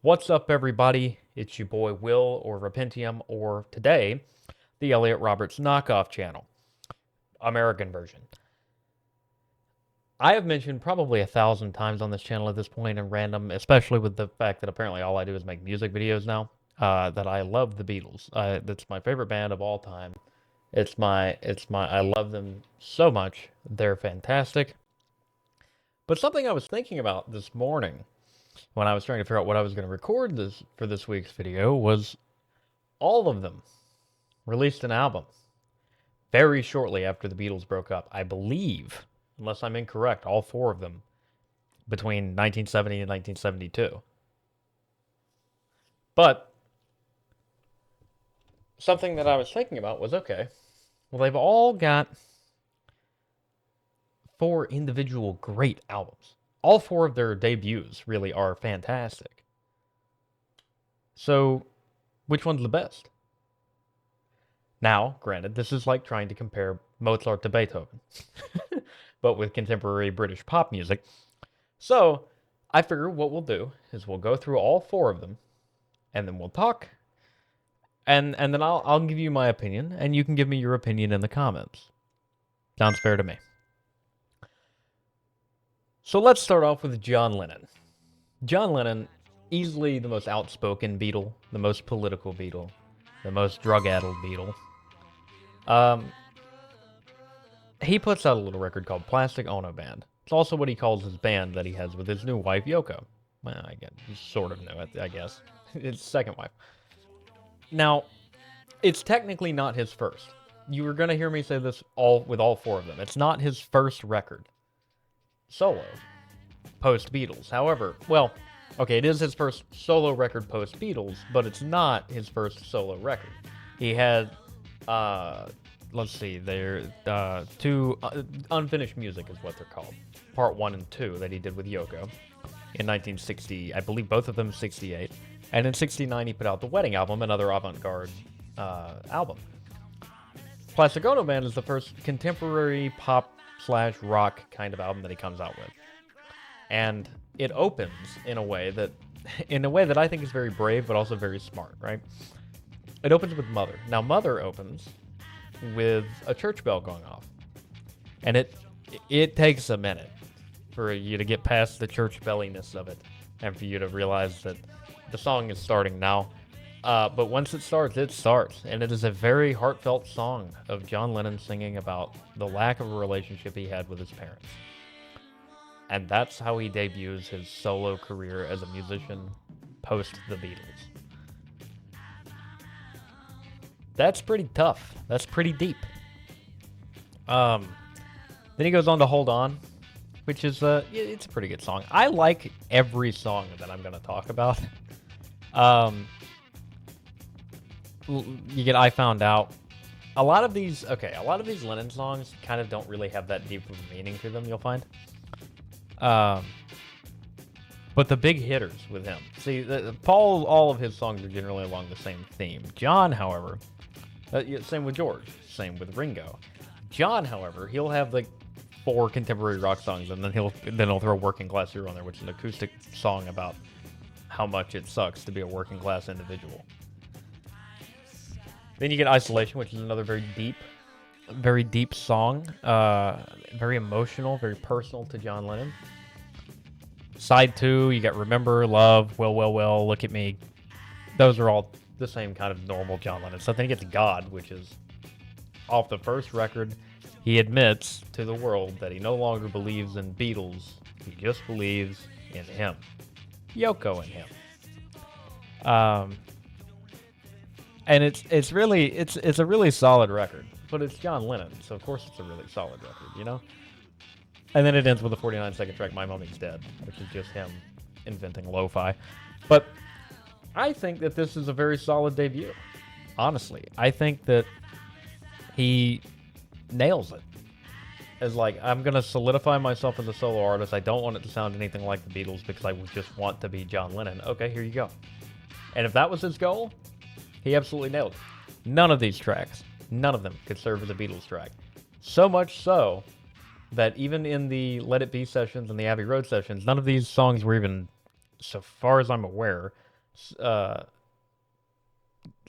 What's up, everybody? It's your boy Will, or Repentium, or today, the Elliot Roberts knockoff channel, American version. I have mentioned probably 1,000 times on this channel at this point in random, especially with the fact that apparently all I do is make music videos now, that I love the Beatles. That's my favorite band of all time. I love them so much. They're fantastic. But something I was thinking about this morning when I was trying to figure out what I was going to record for this week's video was all of them released an album very shortly after the Beatles broke up. I believe, unless I'm incorrect, all four of them between 1970 and 1972. But something that I was thinking about was, okay, well, they've all got four individual great albums. All four of their debuts really are fantastic. So, which one's the best? Now, granted, this is like trying to compare Mozart to Beethoven, but with contemporary British pop music. So, I figure what we'll do is we'll go through all four of them, and then we'll talk, and then I'll give you my opinion, and you can give me your opinion in the comments. Sounds fair to me. So let's start off with John Lennon. John Lennon, easily the most outspoken Beatle, the most political Beatle, the most drug-addled Beatle. He puts out a little record called Plastic Ono Band. It's also what he calls his band that he has with his new wife, Yoko. Well, I guess you sort of know it, I guess. His second wife. Now, it's technically not his first. You were going to hear me say this with all four of them. It's not his first record solo post-Beatles. However, well, okay, it is his first solo record post-Beatles, but it's not his first solo record. He had, let's see, they're two unfinished music is what they're called. Part 1 and 2 that he did with Yoko in 1960, I believe both of them 68. And in 69 he put out the Wedding album, another avant-garde album. Plastic Ono Band is the first contemporary pop/rock kind of album that he comes out with. And it opens in a way that I think is very brave, but also very smart, right? It opens with Mother. Now, Mother opens with a church bell going off. And it takes a minute for you to get past the church belliness of it and for you to realize that the song is starting now. But once it starts. And it is a very heartfelt song of John Lennon singing about the lack of a relationship he had with his parents. And that's how he debuts his solo career as a musician post the Beatles. That's pretty tough. That's pretty deep. Then he goes on to Hold On, which is it's a pretty good song. I like every song that I'm going to talk about. You get I Found Out. A lot of these Lennon songs kind of don't really have that deep of a meaning to them, you'll find. But the big hitters with him. See, Paul, all of his songs are generally along the same theme. John, however, same with George, same with Ringo. John, however, he'll have like 4 contemporary rock songs, and then he'll throw Working Class Hero on there, which is an acoustic song about how much it sucks to be a working class individual. Then you get Isolation, which is another very deep song. Very emotional, very personal to John Lennon. Side 2, you got Remember, Love, Well, Look at Me. Those are all the same kind of normal John Lennon stuff. Then you get to God, which is off the first record. He admits to the world that he no longer believes in Beatles. He just believes in him. Yoko and him. And it's a really solid record, but it's John Lennon, so of course it's a really solid record, you know? And then it ends with a 49-second track, My Mummy's Dead, which is just him inventing lo-fi. But I think that this is a very solid debut, honestly. I think that he nails it. As like, I'm going to solidify myself as a solo artist. I don't want it to sound anything like the Beatles because I just want to be John Lennon. Okay, here you go. And if that was his goal, he absolutely nailed it. None of these tracks, none of them could serve as a Beatles track. So much so that even in the Let It Be sessions and the Abbey Road sessions, none of these songs were even, so far as I'm aware, uh,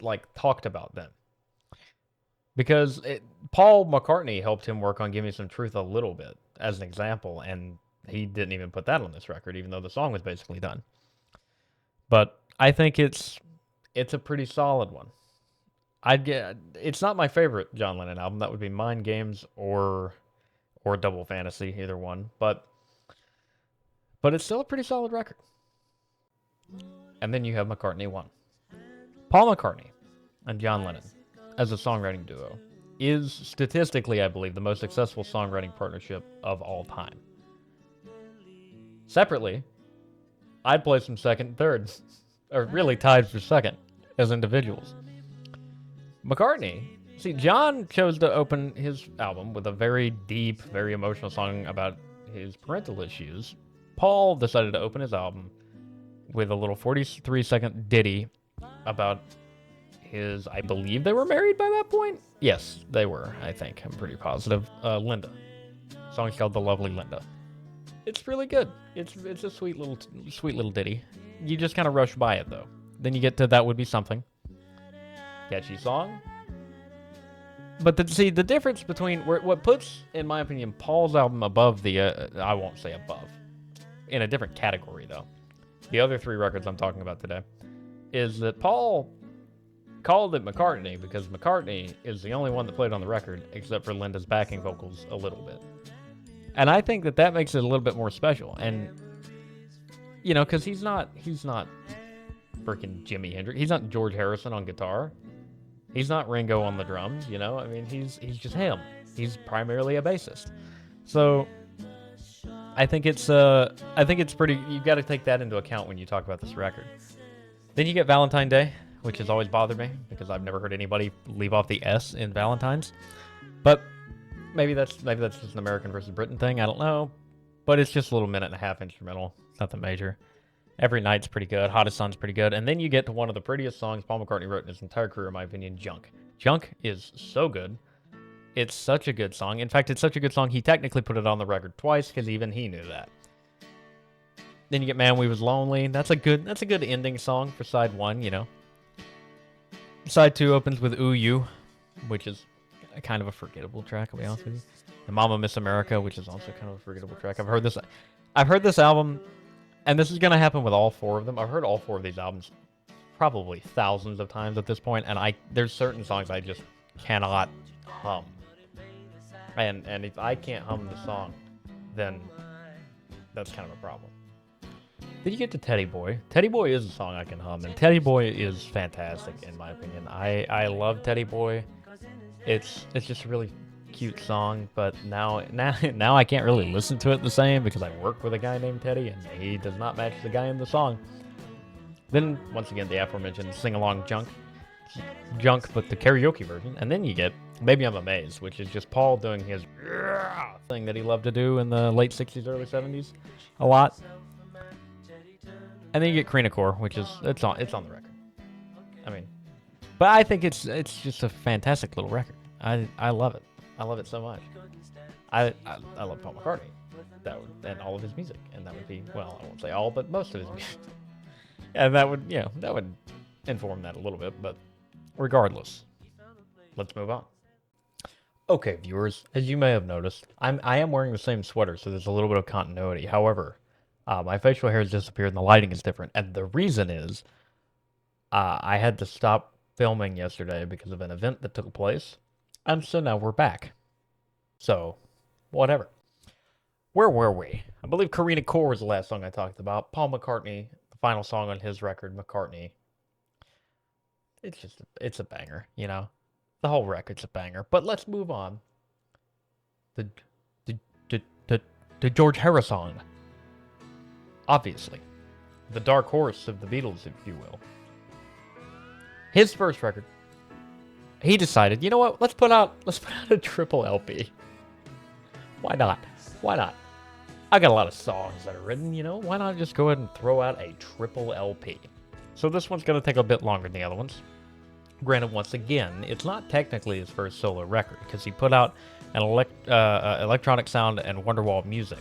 like talked about then, because Paul McCartney helped him work on "Give Me Some Truth" a little bit as an example, and he didn't even put that on this record, even though the song was basically done. But I think it's a pretty solid one. It's not my favorite John Lennon album. That would be Mind Games or Double Fantasy, either one. But it's still a pretty solid record. And then you have McCartney 1. Paul McCartney and John Lennon as a songwriting duo is statistically, I believe, the most successful songwriting partnership of all time. Separately, I'd place them second and third, or really tied for second as individuals. McCartney, see, John chose to open his album with a very deep, very emotional song about his parental issues. Paul decided to open his album with a little 43-second ditty about his, I believe they were married by that point? Yes, they were, I think. I'm pretty positive. Linda. The song's called The Lovely Linda. It's really good. It's a sweet little ditty. You just kind of rush by it, though. Then you get to That Would Be Something. Catchy song. But the difference between what puts, in my opinion, Paul's album above the, I won't say above, in a different category, though. The other 3 records I'm talking about today is that Paul called it McCartney because McCartney is the only one that played on the record, except for Linda's backing vocals a little bit. And I think that makes it a little bit more special. And, you know, because he's not freaking Jimi Hendrix. He's not George Harrison on guitar. He's not Ringo on the drums, you know? I mean, he's just him. He's primarily a bassist. So I think it's pretty, you've got to take that into account when you talk about this record. Then you get Valentine Day, which has always bothered me because I've never heard anybody leave off the S in Valentine's. But maybe that's just an American versus Britain thing. I don't know. But it's just a little minute-and-a-half instrumental. It's nothing major. Every Night's pretty good. Hottest Sun's pretty good. And then you get to one of the prettiest songs Paul McCartney wrote in his entire career, in my opinion, Junk. Junk is so good. It's such a good song. In fact, it's such a good song, he technically put it on the record twice because even he knew that. Then you get Man We Was Lonely. That's a good ending song for side 1, you know. Side 2 opens with Ooh You, which is kind of a forgettable track, I'll be honest with you. And Mama Miss America, which is also kind of a forgettable track. I've heard this album, and this is going to happen with all 4 of them. I've heard all 4 of these albums probably thousands of times at this point, and there's certain songs I just cannot hum. And if I can't hum the song, then that's kind of a problem. Then you get to Teddy Boy. Teddy Boy is a song I can hum, and Teddy Boy is fantastic in my opinion. I love Teddy Boy. It's just a really cute song, but now I can't really listen to it the same because I work with a guy named Teddy, and he does not match the guy in the song. Then once again, the aforementioned sing-along Junk, but the karaoke version, and then you get Maybe I'm Amazed, which is just Paul doing his thing that he loved to do in the late 60s, early 70s a lot. And then you get Karina Core, which is it's on the record. I mean, but I think it's just a fantastic little record. I love it. I love it so much. I love Paul McCartney, and all of his music, and that would be, well, I won't say all, but most of his music. And that would inform that a little bit, but regardless, let's move on. Okay, viewers, as you may have noticed, I am wearing the same sweater, so there's a little bit of continuity. However, my facial hair has disappeared and the lighting is different, and the reason is I had to stop filming yesterday because of an event that took place, and so now we're back. So, whatever. Where were we? I believe Karina Core was the last song I talked about. Paul McCartney, the final song on his record, McCartney. It's a banger, you know? The whole record's a banger. But let's move on. The George Harrison. Obviously. The dark horse of the Beatles, if you will. His first record. He decided, you know what? Let's put out a triple LP. Why not? Why not? I got a lot of songs that are written, you know? Why not just go ahead and throw out a triple LP? So this one's going to take a bit longer than the other ones. Granted, once again, it's not technically his first solo record, because he put out an electronic sound and Wonderwall music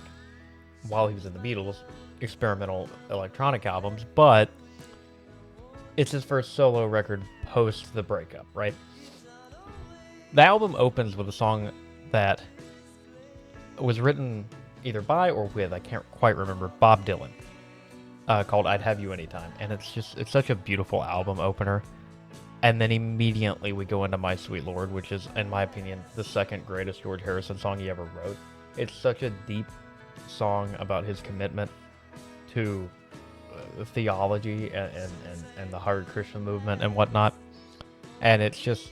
while he was in the Beatles, experimental electronic albums, but it's his first solo record post the breakup, right? The album opens with a song that was written either by or with, I can't quite remember, Bob Dylan, called I'd Have You Anytime. And it's such a beautiful album opener. And then immediately we go into My Sweet Lord, which is, in my opinion, the second greatest George Harrison song he ever wrote. It's such a deep song about his commitment to theology and the hard Christian movement and whatnot. And it's just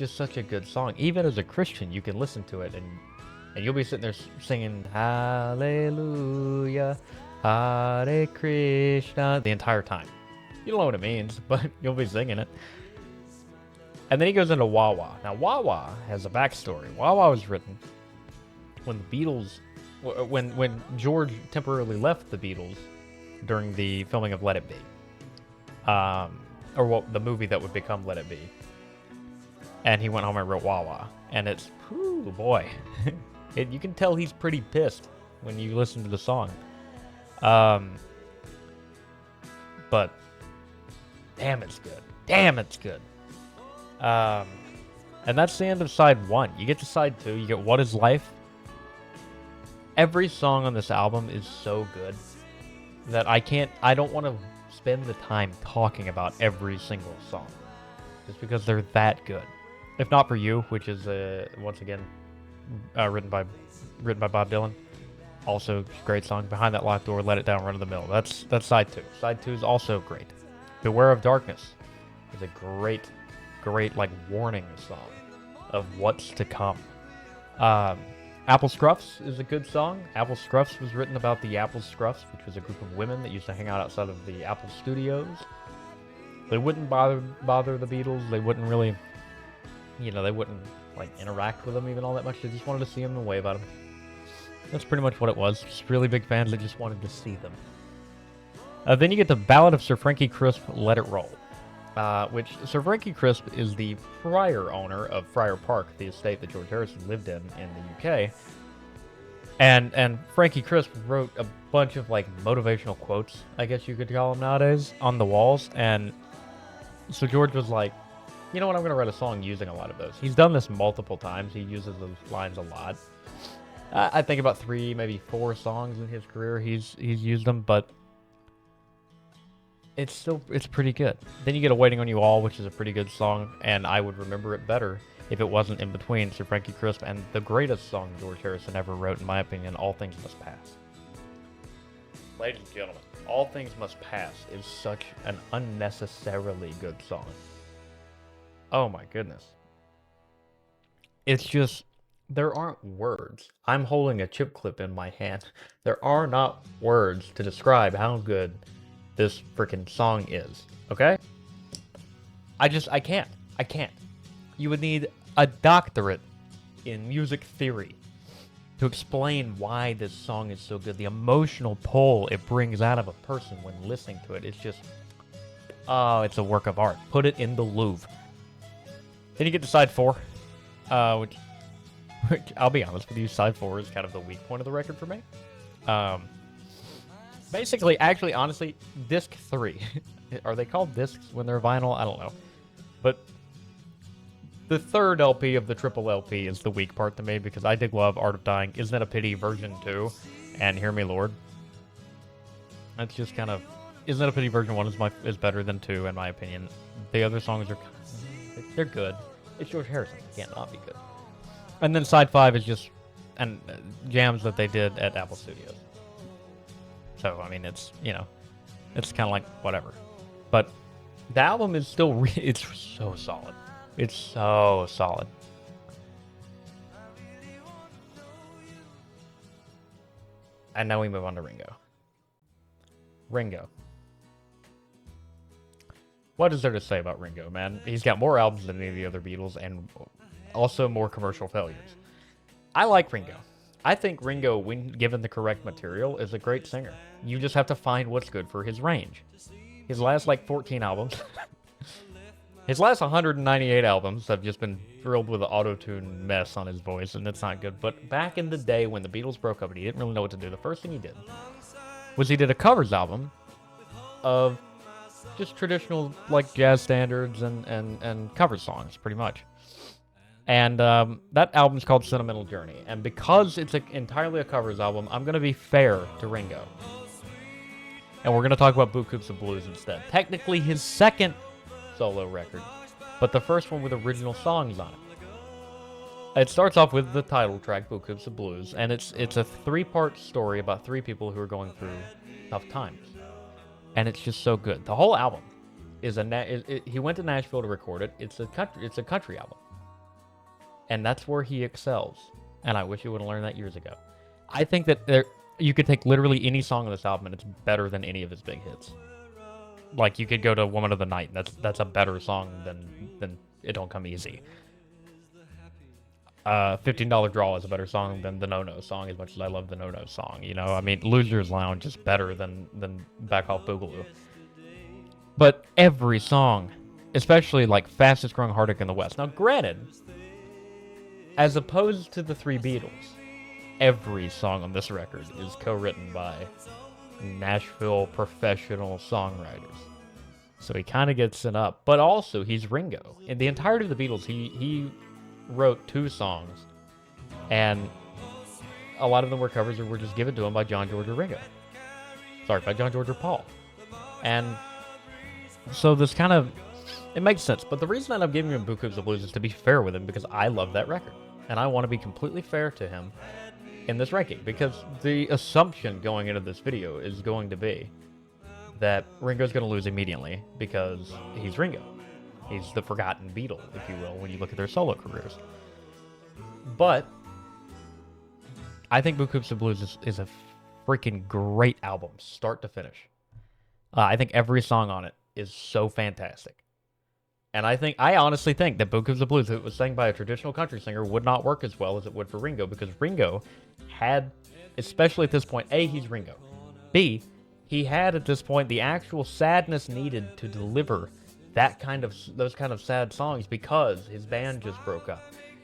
such a good song. Even as a Christian, you can listen to it and you'll be sitting there singing Hallelujah, Hare Krishna the entire time. You don't know what it means, but you'll be singing it. And then he goes into Wah Wah. Now, Wah Wah has a backstory. Wah Wah was written when the Beatles, when George temporarily left the Beatles during the filming of Let It Be. The movie that would become Let It Be. And he went home and wrote Wah Wah. And it's, whoo, boy. You can tell he's pretty pissed when you listen to the song. But damn, it's good. Damn, it's good. And that's the end of side 1. You get to side 2. You get What Is Life. Every song on this album is so good that I don't want to spend the time talking about every single song. Just because they're that good. If Not For You, which is, once again, written by Bob Dylan. Also, great song. Behind That Locked Door, Let It Down, Run of the Mill. That's side 2. Side 2 is also great. Beware of Darkness is a great, like, warning song of what's to come. Apple Scruffs is a good song. Apple Scruffs was written about the Apple Scruffs, which was a group of women that used to hang out outside of the Apple studios. They wouldn't bother the Beatles. They wouldn't really, they wouldn't, like, interact with them even all that much. They just wanted to see them and wave at them. That's pretty much what it was. Just really big fans that just wanted to see them. Then you get the Ballad of Sir Frankie Crisp, Let It Roll. Which Sir Frankie Crisp is the prior owner of Friar Park, the estate that George Harrison lived in the UK. And Frankie Crisp wrote a bunch of, like, motivational quotes, I guess you could call them nowadays, on the walls. And so George was like, you know what, I'm going to write a song using a lot of those. He's done this multiple times. He uses those lines a lot. I think about 3, maybe 4 songs in his career he's used them, but it's pretty good. Then you get A Waiting on You All, which is a pretty good song, and I would remember it better if it wasn't in between Sir Frankie Crisp and the greatest song George Harrison ever wrote, in my opinion, All Things Must Pass. Ladies and gentlemen, All Things Must Pass is such an unnecessarily good song. Oh my goodness. It's just, there aren't words. I'm holding a chip clip in my hand. There are not words to describe how good this freaking song is, okay? I can't. You would need a doctorate in music theory to explain why this song is so good. The emotional pull it brings out of a person when listening to it. It's just, it's a work of art. Put it in the Louvre. Then you get to side 4, which I'll be honest with you, side 4 is kind of the weak point of the record for me. Basically, actually, honestly, disc 3. Are they called discs when they're vinyl? I don't know. But the third LP of the triple LP is the weak part to me, because I did love Art of Dying, Isn't It a Pity version 2, and Hear Me Lord. That's just kind of, Isn't It a Pity version 1 is better than 2, in my opinion. The other songs they're good. It's George Harrison. It can't not be good. And then side 5 is just jams that they did at Apple Studios. So, I mean, it's, it's kind of like whatever. But the album is still, it's so solid. It's so solid. And now we move on to Ringo. Ringo. What is there to say about Ringo, man? He's got more albums than any of the other Beatles, and also more commercial failures. I like Ringo. I think Ringo, when given the correct material, is a great singer. You just have to find what's good for his range. His last, 14 albums, his last 198 albums have just been filled with an auto-tune mess on his voice, and it's not good. But back in the day when the Beatles broke up and he didn't really know what to do, the first thing he did was he did a covers album of just traditional like jazz standards and cover songs, pretty much. And that album's called Sentimental Journey. And because it's entirely a covers album, I'm gonna be fair to Ringo, and we're gonna talk about Boo Coops of Blues instead. Technically his second solo record, but the first one with original songs on it. It starts off with the title track, Boo Coops of Blues, and it's a 3-part story about 3 people who are going through tough times. And it's just so good. The whole album is he went to Nashville to record it. It's a country album. And that's where he excels. And I wish he would have learned that years ago. I think that you could take literally any song on this album and it's better than any of his big hits. Like you could go to Woman of the Night, and that's a better song than It Don't Come Easy. $15 Draw is a better song than the No No song, as much as I love the No No song. You know, I mean, Loser's Lounge is better than Back Off Boogaloo. But every song, especially like Fastest Growing Heartache in the West. Now, granted, as opposed to the 3 Beatles, every song on this record is co-written by Nashville professional songwriters. So he kind of gets it up. But also, he's Ringo. In the entirety of the Beatles, he wrote 2 songs, and a lot of them were covers or were just given to him by John, George, or Ringo. Sorry, by John, George, or Paul. And so this kind of, it makes sense. But the reason that I'm giving him Boo Coops of Blues is to be fair with him, because I love that record. And I want to be completely fair to him in this ranking, because the assumption going into this video is going to be that Ringo's going to lose immediately because he's Ringo. He's the forgotten Beatle, if you will, when you look at their solo careers. But I think Boo Coops of Blues is a freaking great album, start to finish. I think every song on it is so fantastic. And I honestly think that Boo Coops of Blues, if it was sang by a traditional country singer, would not work as well as it would for Ringo, because Ringo had, especially at this point, A, he's Ringo. B, he had at this point the actual sadness needed to deliver those kind of sad songs, because his band just broke up.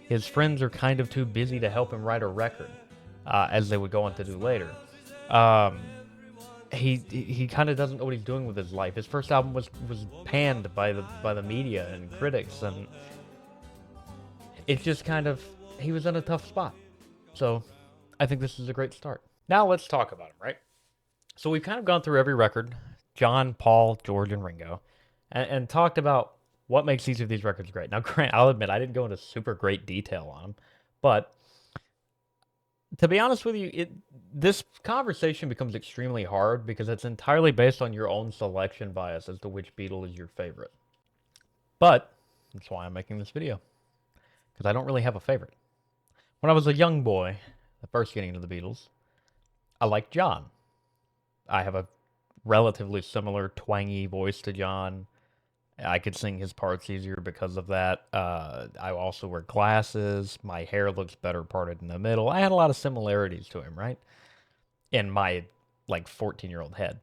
His friends are kind of too busy to help him write a record, as they would go on to do later. He kind of doesn't know what he's doing with his life. His first album was panned by the media and critics, and it's just kind of, he was in a tough spot. So I think this is a great start. Now let's talk about him, right? So we've kind of gone through every record, John, Paul, George, and Ringo, and talked about what makes each of these records great. Now, Grant, I'll admit, I didn't go into super great detail on them, but to be honest with you, this conversation becomes extremely hard because it's entirely based on your own selection bias as to which Beatle is your favorite. But that's why I'm making this video, because I don't really have a favorite. When I was a young boy, first getting into the Beatles, I liked John. I have a relatively similar twangy voice to John. I could sing his parts easier because of that. I also wear glasses. My hair looks better parted in the middle. I had a lot of similarities to him, right? In my, 14-year-old head.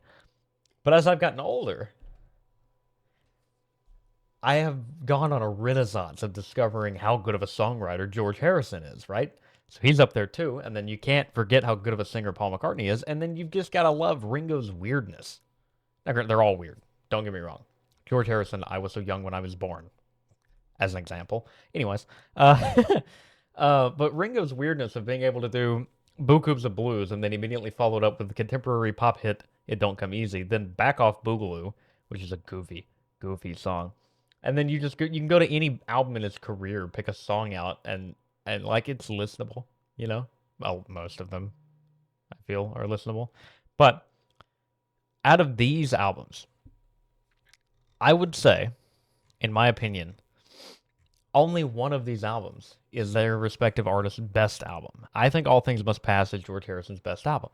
But as I've gotten older, I have gone on a renaissance of discovering how good of a songwriter George Harrison is, right? So he's up there too, and then you can't forget how good of a singer Paul McCartney is, and then you've just got to love Ringo's weirdness. They're all weird, don't get me wrong. George Harrison, I was so young when I was born, as an example. Anyways, but Ringo's weirdness of being able to do Boo Coops of Blues and then immediately followed up with the contemporary pop hit It Don't Come Easy, then Back Off Boogaloo, which is a goofy song. And then you can go to any album in his career, pick a song out, and it's listenable, you know? Well, most of them, I feel, are listenable. But out of these albums, I would say, in my opinion, only one of these albums is their respective artist's best album. I think All Things Must Pass is George Harrison's best album.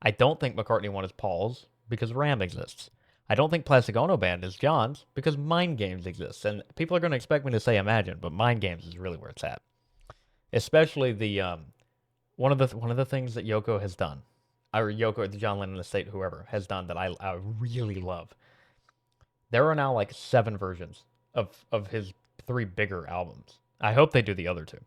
I don't think McCartney 1 is Paul's, because Ram exists. I don't think Plastic Ono Band is John's, because Mind Games exists. And people are going to expect me to say Imagine, but Mind Games is really where it's at. Especially the one of the things that Yoko has done, or Yoko, the John Lennon estate, whoever has done that I really love. There are now 7 versions of his 3 bigger albums. I hope they do the other 2.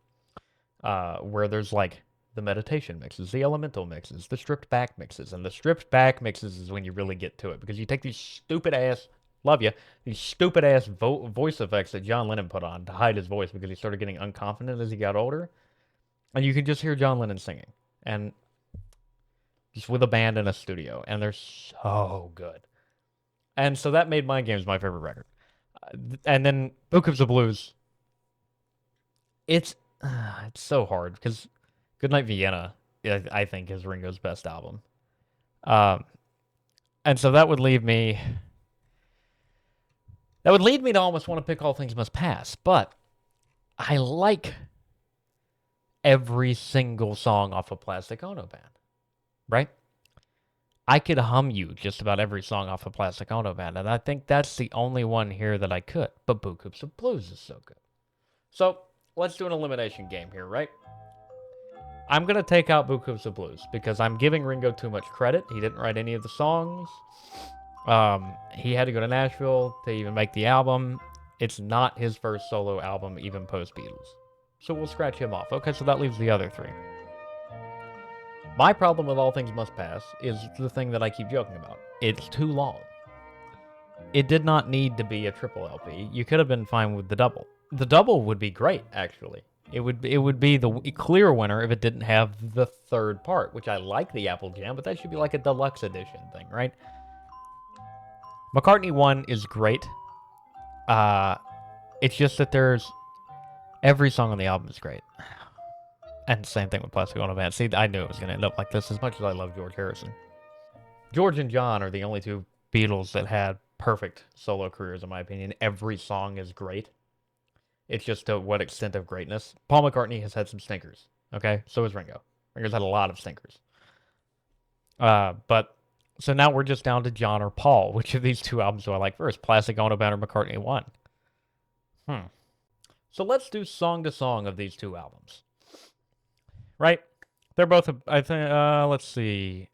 Where there's the meditation mixes, the elemental mixes, the stripped back mixes. And the stripped back mixes is when you really get to it, because you take these stupid ass love you. These stupid ass voice effects that John Lennon put on to hide his voice because he started getting unconfident as he got older. And you can just hear John Lennon singing. And just with a band in a studio. And they're so good. And so that made Mind Games my favorite record. And then Book of the Blues. It's so hard because Goodnight Vienna, I think, is Ringo's best album. And so that would leave me. That would lead me to almost want to pick All Things Must Pass, but I like every single song off of Plastic Ono Band, right? I could hum you just about every song off of Plastic Ono Band, and I think that's the only one here that I could. But Boo Coops of Blues is so good. So let's do an elimination game here, right? I'm going to take out Boo Coops of Blues because I'm giving Ringo too much credit. He didn't write any of the songs. He had to go to Nashville to even make the album. It's not his first solo album, even post-Beatles. So we'll scratch him off. Okay, so that leaves the other three. My problem with All Things Must Pass is the thing that I keep joking about. It's too long. It did not need to be a triple LP. You could have been fine with the double. The double would be great, actually. It would be the clear winner if it didn't have the third part, which I like the Apple Jam, but that should be like a deluxe edition thing, right? McCartney 1 is great. It's just that there's every song on the album is great. And same thing with Plastic Ono Band. See, I knew it was going to end up like this as much as I love George Harrison. George and John are the only two Beatles that had perfect solo careers, in my opinion. Every song is great. It's just to what extent of greatness. Paul McCartney has had some stinkers, okay? So has Ringo. Ringo's had a lot of stinkers. But, so now we're just down to John or Paul. Which of these two albums do I like first? Plastic Ono Band or McCartney 1? So let's do song to song of these two albums. Right? They're both, I think, let's see.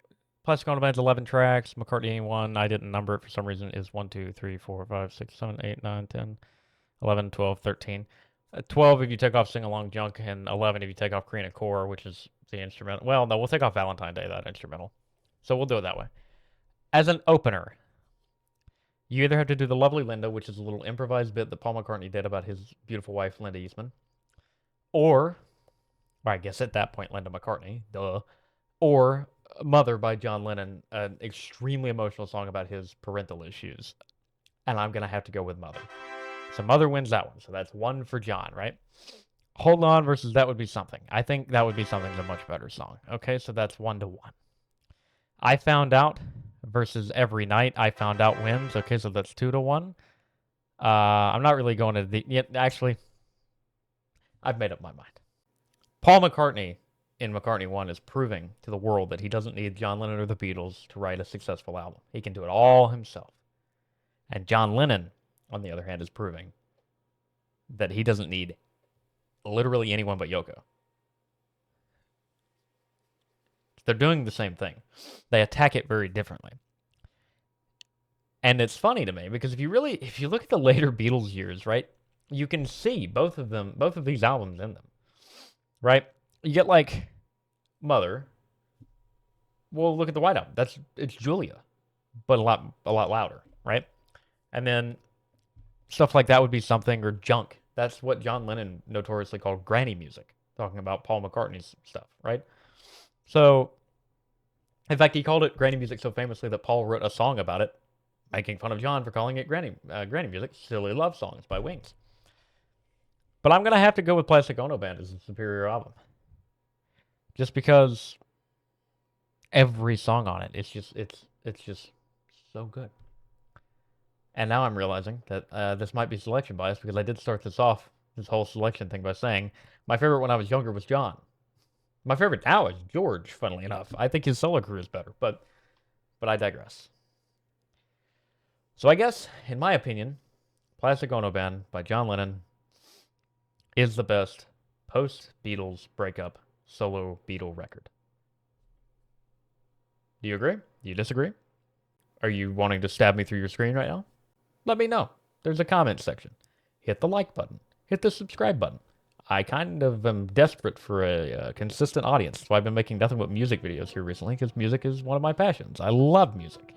Plastic Ono Band's 11 tracks. McCartney 1, I didn't number it for some reason, is 1, 2, 3, 4, 5, 6, 7, 8, 9, 10, 11, 12, 13. 12 if you take off Sing Along Junk, and 11 if you take off Karina Core, which is the instrumental. Well, no, we'll take off Valentine Day, that instrumental. So we'll do it that way. As an opener, you either have to do the Lovely Linda, which is a little improvised bit that Paul McCartney did about his beautiful wife, Linda Eastman, or I guess at that point, Linda McCartney, duh, or Mother by John Lennon, an extremely emotional song about his parental issues. And I'm going to have to go with Mother. So Mother wins that one. So that's 1 for John, right? Hold On versus That Would Be Something. I think That Would Be Something's a much better song. Okay, so that's 1-1. I Found Out versus Every Night. I Found Out wins. Okay, so that's 2-1. I'm not really going to the... Yeah, actually, I've made up my mind. Paul McCartney in McCartney 1 is proving to the world that he doesn't need John Lennon or the Beatles to write a successful album. He can do it all himself. And John Lennon, on the other hand, is proving that he doesn't need literally anyone but Yoko. They're doing the same thing. They attack it very differently. And it's funny to me because if you look at the later Beatles years, right, you can see both of these albums in them. Right? You get like Mother. Well, look at the White Album. It's Julia, but a lot louder, right? And then stuff like That Would Be Something or Junk. That's what John Lennon notoriously called granny music, talking about Paul McCartney's stuff, right? So, in fact, he called it granny music so famously that Paul wrote a song about it, making fun of John for calling it granny music, Silly Love Songs by Wings. But I'm going to have to go with Plastic Ono Band as a superior album. Just because every song on it, it's just so good. And now I'm realizing that this might be selection bias because I did start this whole selection thing by saying my favorite when I was younger was John. My favorite now is George, funnily enough. I think his solo career is better, but I digress. So I guess, in my opinion, Plastic Ono Band by John Lennon is the best post-Beatles breakup solo Beatle record. Do you agree? Do you disagree? Are you wanting to stab me through your screen right now? Let me know. There's a comment section. Hit the like button. Hit the subscribe button. I kind of am desperate for a consistent audience. So I've been making nothing but music videos here recently because music is one of my passions. I love music.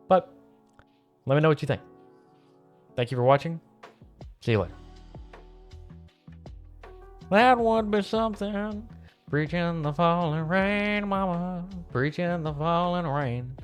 But Let me know what you think. Thank you for watching. See you later. That would be something. Preaching the falling rain, mama. Preaching the falling rain.